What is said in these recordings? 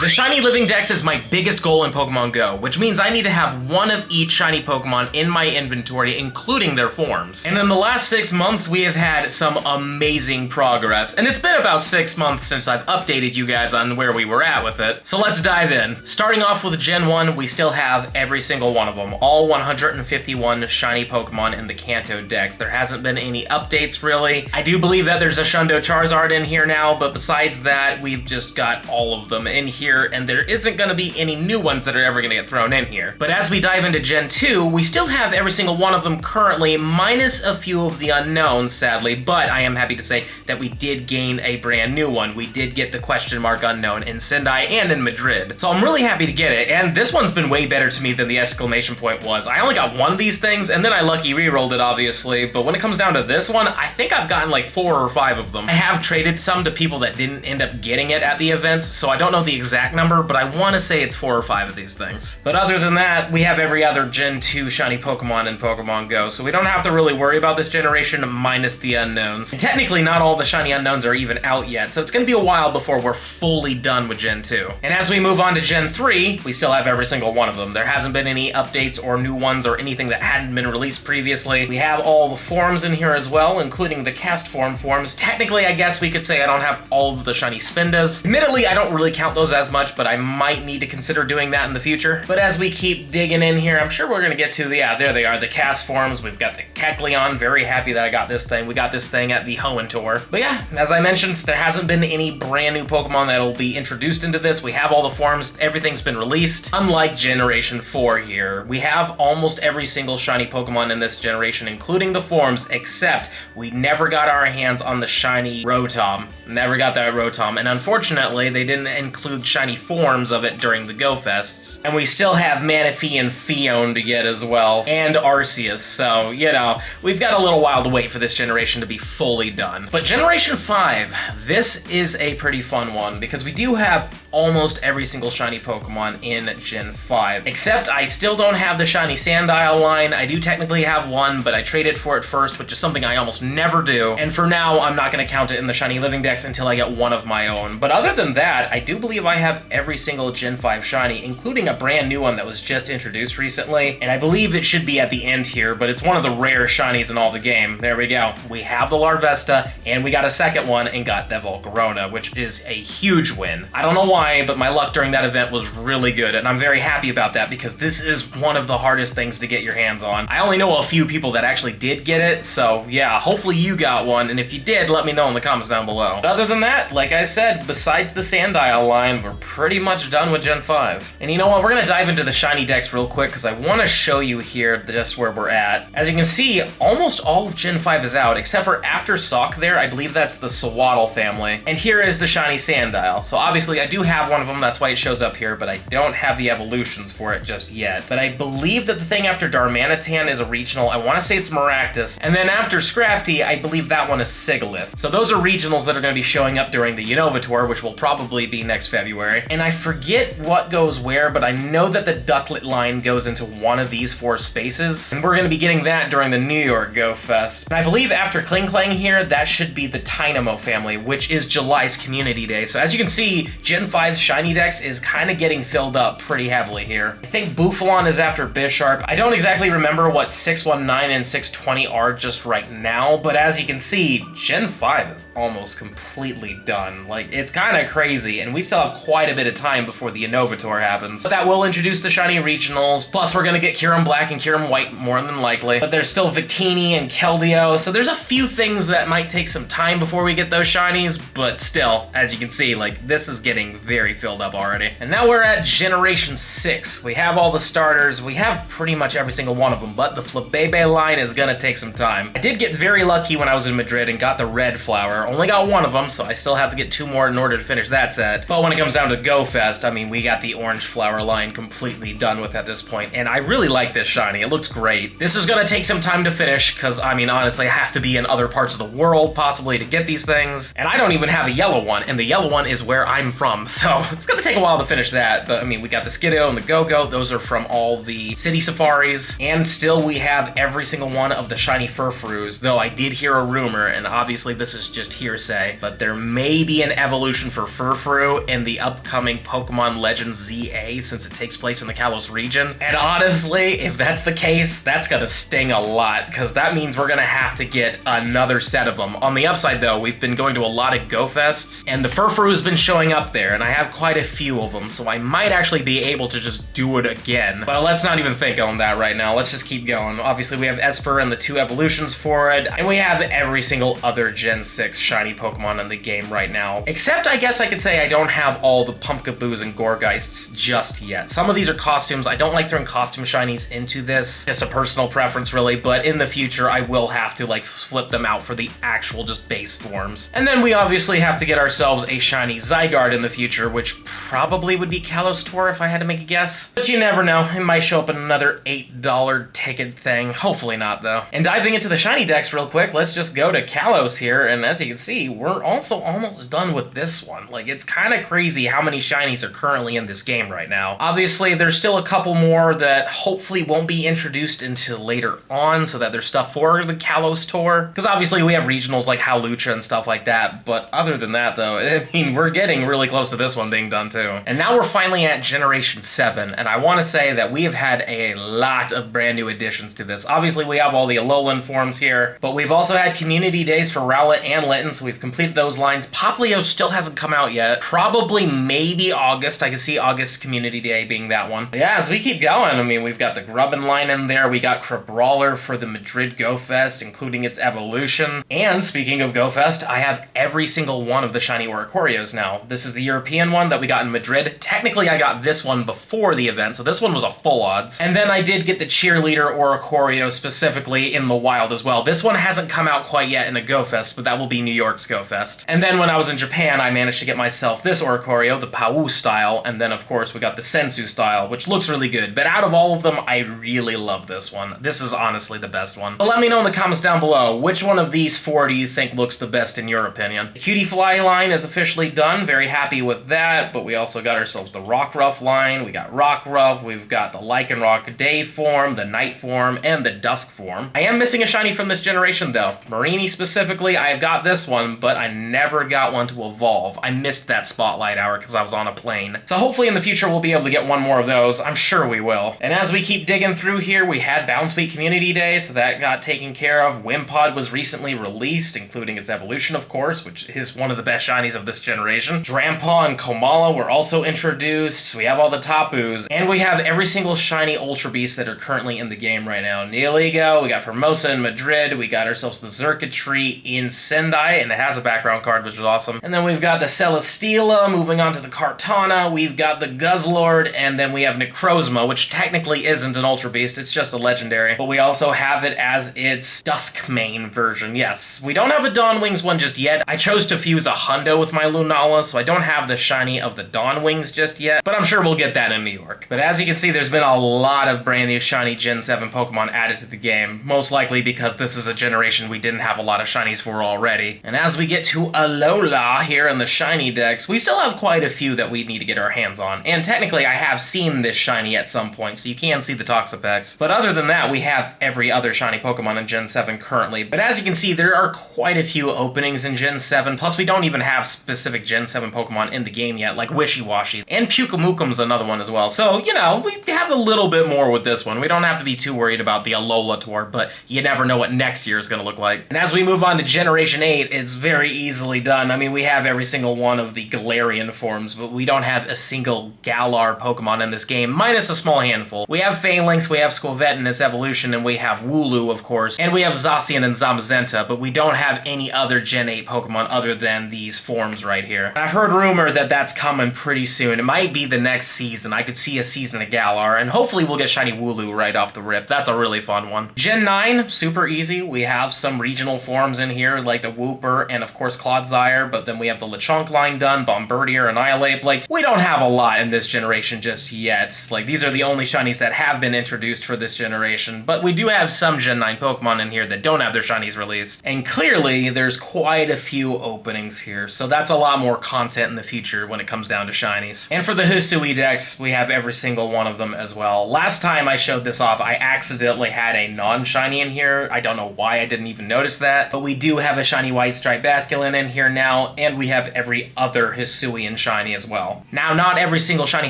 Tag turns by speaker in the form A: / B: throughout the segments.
A: The Shiny Living Dex is my biggest goal in Pokemon Go, which means I need to have one of each shiny Pokemon in my inventory, including their forms. And in the last 6 months, we have had some amazing progress. And it's been about 6 months since I've updated you guys on where we were at with it. So let's dive in. Starting off with Gen 1, we still have every single one of them. All 151 shiny Pokemon in the Kanto Dex. There hasn't been any updates, really. I do believe that there's a Shundo Charizard in here now, but besides that, we've just got all of them in here, and there isn't going to be any new ones that are ever going to get thrown in here. But as we dive into Gen 2, we still have every single one of them currently, minus a few of the unknowns, sadly, but I am happy to say that we did gain a brand new one. We did get the question mark unknown in Sendai and in Madrid. So I'm really happy to get it, and this one's been way better to me than the exclamation point was. I only got one of these things, and then I lucky re-rolled it, obviously, but when it comes down to this one, I think I've gotten like 4 or 5 of them. I have traded some to people that didn't end up getting it at the events, so I don't know the exact number, but I want to say it's 4 or 5 of these things. But other than that, we have every other Gen 2 shiny Pokemon in Pokemon Go, so we don't have to really worry about this generation minus the unknowns. And technically, not all the shiny unknowns are even out yet, so it's going to be a while before we're fully done with Gen 2. And as we move on to Gen 3, we still have every single one of them. There hasn't been any updates or new ones or anything that hadn't been released previously. We have all the forms in here as well, including the cast forms. Technically, I guess we could say I don't have all of the shiny Spindas. Admittedly, I don't really count those as much, but I might need to consider doing that in the future. But as we keep digging in here, I'm sure we're gonna get to yeah, there they are, the cast forms. We've got the Kecleon. Very happy that I got this thing. We got this thing at the Hoenn Tour. But yeah, as I mentioned, there hasn't been any brand new Pokemon that'll be introduced into this. We have all the forms. Everything's been released. Unlike Generation 4 here, we have almost every single shiny Pokemon in this generation, including the forms, except we never got our hands on the shiny Rotom. Never got that Rotom, and unfortunately, they didn't include shiny forms of it during the Go Fests. And we still have Manaphy and Fion to get as well, and Arceus, so, you know, we've got a little while to wait for this generation to be fully done. But Generation 5, this is a pretty fun one, because we do have almost every single shiny Pokemon in Gen 5, except I still don't have the shiny Sandile line. I do technically have one, but I traded for it first, which is something I almost never do, and for now, I'm not going to count it in the Shiny Living Dex until I get one of my own. But other than that, I do believe I have every single Gen 5 shiny, including a brand new one that was just introduced recently, and I believe it should be at the end here, but it's one of the rare shinies in all the game. There we go. We have the Larvesta, and we got a second one and got the Volcarona, which is a huge win. I don't know why, but my luck during that event was really good, and I'm very happy about that because this is one of the hardest things to get your hands on. I only know a few people that actually did get it, so yeah, hopefully you got one, and if you did, let me know in the comments down below. But other than that, like I said, besides the Sandile line, we're pretty much done with Gen 5. And you know what, we're gonna dive into the Shiny Dex real quick because I want to show you here just where we're at. As you can see, almost all of Gen 5 is out, except for after Sock there, I believe that's the Swaddle family. And here is the Shiny Sandile. So obviously I do have one of them, that's why it shows up here, but I don't have the evolutions for it just yet. But I believe that the thing after Darmanitan is a regional. I want to say it's Maractus. And then after Scrafty, I believe that one is Sigalith. So those are regionals that are going to be showing up during the Unova Tour, which will probably be next February. And I forget what goes where, but I know that the Ducklet line goes into one of these 4 spaces. And we're going to be getting that during the New York Go Fest. And I believe after Kling Klang here, that should be the Tynamo family, which is July's Community Day. So as you can see, Gen 5's Shiny Dex is kind of getting filled up pretty heavily here. I think Bouffalant is after Bisharp. I don't exactly remember what 619 and 620 are just right now, but as you can see, Gen 5 is almost completely done. Like, it's kind of crazy, and we still have quite a bit of time before the Unova Tour happens. But that will introduce the shiny regionals, plus we're gonna get Kyurem Black and Kyurem White more than likely. But there's still Victini and Keldeo, so there's a few things that might take some time before we get those shinies, but still, as you can see, like, this is getting very filled up already. And now we're at Generation 6. We have all the starters, we have pretty much every single one of them, but the Flabebe line is gonna take some time. I did get very lucky when I was in Madrid and got the red flower. Only got one of them, so I still have to get 2 more in order to finish that set. But when it comes down to Go Fest, I mean, we got the orange flower line completely done with at this point, and I really like this shiny. It looks great. This is gonna take some time to finish, because, I mean, honestly, I have to be in other parts of the world, possibly, to get these things. And I don't even have a yellow one, and the yellow one is where I'm from, so it's gonna take a while to finish that. But, I mean, we got the Skiddo and the Go-Go. Those are from all the city safaris, and still we have every single one of the shiny Furfroos, though I did hear a rumor, and obviously this is just hearsay, but there may be an evolution for Furfrou in the upcoming Pokemon Legends ZA since it takes place in the Kalos region. And honestly, if that's the case, that's gonna sting a lot, because that means we're gonna have to get another set of them. On the upside though, we've been going to a lot of Go Fests, and the Furfuru's been showing up there, and I have quite a few of them, so I might actually be able to just do it again. But let's not even think on that right now. Let's just keep going. Obviously, we have Esper and the 2 evolutions for it, and we have every single other Gen 6 shiny Pokemon in the game right now. Except, I guess I could say I don't have all the Pumpkaboos and Gorgeists just yet. Some of these are costumes. I don't like throwing costume shinies into this. Just a personal preference, really, but in the future, I will have to, like, flip them out for the actual just base forms. And then we obviously have to get ourselves a shiny Zygarde in the future, which probably would be Kalos Tour if I had to make a guess. But you never know. It might show up in another $8 ticket thing. Hopefully not, though. And diving into the shiny decks real quick, let's just go to Kalos here, and as you can see, we're also almost done with this one. Like, it's kind of crazy how many shinies are currently in this game right now. Obviously, there's still a couple more that hopefully won't be introduced until later on, so that there's stuff for the Kalos Tour. Because obviously we have regionals like Hawlucha and stuff like that, but other than that though, I mean, we're getting really close to this one being done too. And now we're finally at Generation 7, and I want to say that we have had a lot of brand new additions to this. Obviously we have all the Alolan forms here, but we've also had community days for Rowlet and Litten, so we've completed those lines. Poplio still hasn't come out yet. Probably maybe August. I can see August Community Day being that one. But yeah, as we keep going, I mean, we've got the Grubbin line in there. We got Crabrawler for the Madrid Go Fest, including its evolution. And speaking of Go Fest, I have every single one of the shiny Oricorios now. This is the European one that we got in Madrid. Technically, I got this one before the event, so this one was a full odds. And then I did get the Cheerleader Oricorio specifically in the wild as well. This one hasn't come out quite yet in a Go Fest, but that will be New York's Go Fest. And then when I was in Japan, I managed to get myself this Oricorio, the Pau style, and then of course we got the Sensu style, which looks really good. But out of all of them, I really love this one. This is honestly the best one. But let me know in the comments down below, which one of these 4 do you think looks the best in your opinion? The Cutie Fly line is officially done. Very happy with that. But we also got ourselves the Rockruff line. We got Rockruff. We've got the Lycanroc Day form, the Night form, and the Dusk form. I am missing a shiny from this generation though. Marini specifically, I've got this one, but I never got one to evolve. I missed that spotlight hour because I was on a plane. So hopefully in the future we'll be able to get one more of those. I'm sure we will. And as we keep digging through here, we had Bounsweet Community Day, so that got taken care of. Wimpod was recently released, including its evolution, of course, which is one of the best shinies of this generation. Drampaw and Komala were also introduced. We have all the Tapus, and we have every single shiny Ultra Beast that are currently in the game right now. Neoligo, we got Formosa in Madrid, we got ourselves the Xurkitree in Sendai, and it has a background card, which is awesome. And then we've got the Celesteela, moving on to the Kartana, we've got the Guzzlord, and then we have Necrozma, which technically isn't an Ultra Beast, it's just a legendary, but we also have it as its Duskmane version. Yes, we don't have a Dawnwings one just yet. I chose to fuse a Hundo with my Lunala, so I don't have the shiny of the Dawnwings just yet, but I'm sure we'll get that in New York. But as you can see, there's been a lot of brand new shiny Gen 7 Pokemon added to the game, most likely because this is a generation we didn't have a lot of shinies for already. And as we get to Alola here in the shiny decks, we still have quite a few that we need to get our hands on. And technically, I have seen this shiny at some point, so you can see the Toxapex. But other than that, we have every other shiny Pokemon in Gen 7 currently. But as you can see, there are quite a few openings in Gen 7, plus we don't even have specific Gen 7 Pokemon in the game yet, like Wishiwashi. And Pyukamukum's another one as well. So, you know, we have a little bit more with this one. We don't have to be too worried about the Alola Tour, but you never know what next year is going to look like. And as we move on to Generation 8, it's very easily done. I mean, we have every single one of the Galarian forms, but we don't have a single Galar Pokemon in this game, minus a small handful. We have Phalanx, we have Skwovet in its evolution, and we have Wooloo, of course, and we have Zacian and Zamazenta, but we don't have any other Gen 8 Pokemon other than these forms right here. And I've heard rumor that that's coming pretty soon. It might be the next season. I could see a season of Galar, and hopefully we'll get shiny Wooloo right off the rip. That's a really fun one. Gen 9, super easy. We have some regional forms in here, like the Wooper and, of course, Clodsire, but then we have the Lechonk line done, Bombardier, Annihilate. Like, we don't have a lot in this generation just yet. Like, these are the only shinies that have been introduced for this generation, but we do have some Gen 9 Pokemon in here that don't have their shinies released. And clearly, there's quite a few openings here, so that's a lot more content in the future when it comes down to shinies. And for the Hisui decks, we have every single one of them as well. Last time I showed this off, I accidentally had a non-shiny in here. I don't know why I didn't even notice that, but we do have a shiny White Stripe Basculin in here now, and we have every other Hisuian Hisuian shiny as well. Now, not every single shiny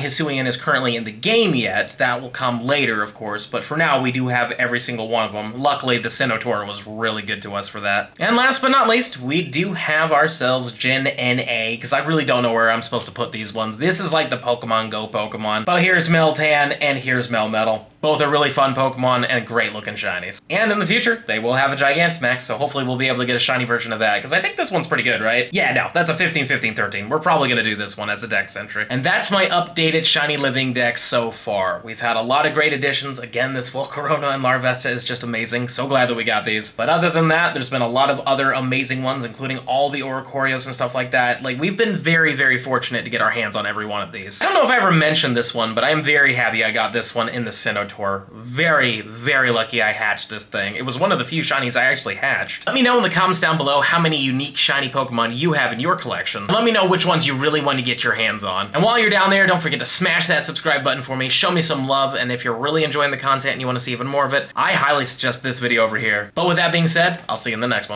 A: Hisuian is currently in the game yet. That will come later, of course, but for now, we do have every single one of them. Luckily, the Sinnoh was really good to us for that. And last but not least, we do have ourselves Gen NA, because I really don't know where I'm supposed to put these ones. This is like the Pokemon Go Pokemon. But here's Meltan, and here's Melmetal. Both are really fun Pokemon and great looking shinies. And in the future, they will have a Gigantamax, so hopefully we'll be able to get a shiny version of that, because I think this one's pretty good, right? Yeah, no, that's a 15, 15, 13. We're probably going to do this one as a Dex entry. And that's my updated Shiny Living Dex so far. We've had a lot of great additions. Again, this Volcarona and Larvesta is just amazing. So glad that we got these. But other than that, there's been a lot of other amazing ones, including all the Oricorios and stuff like that. Like, we've been very, very fortunate to get our hands on every one of these. I don't know if I ever mentioned this one, but I am very happy I got this one in the Sinnoh. Very, very lucky I hatched this thing. It was one of the few shinies I actually hatched. Let me know in the comments down below how many unique shiny Pokemon you have in your collection. Let me know which ones you really want to get your hands on. And while you're down there, don't forget to smash that subscribe button for me, show me some love, and if you're really enjoying the content and you want to see even more of it, I highly suggest this video over here. But with that being said, I'll see you in the next one.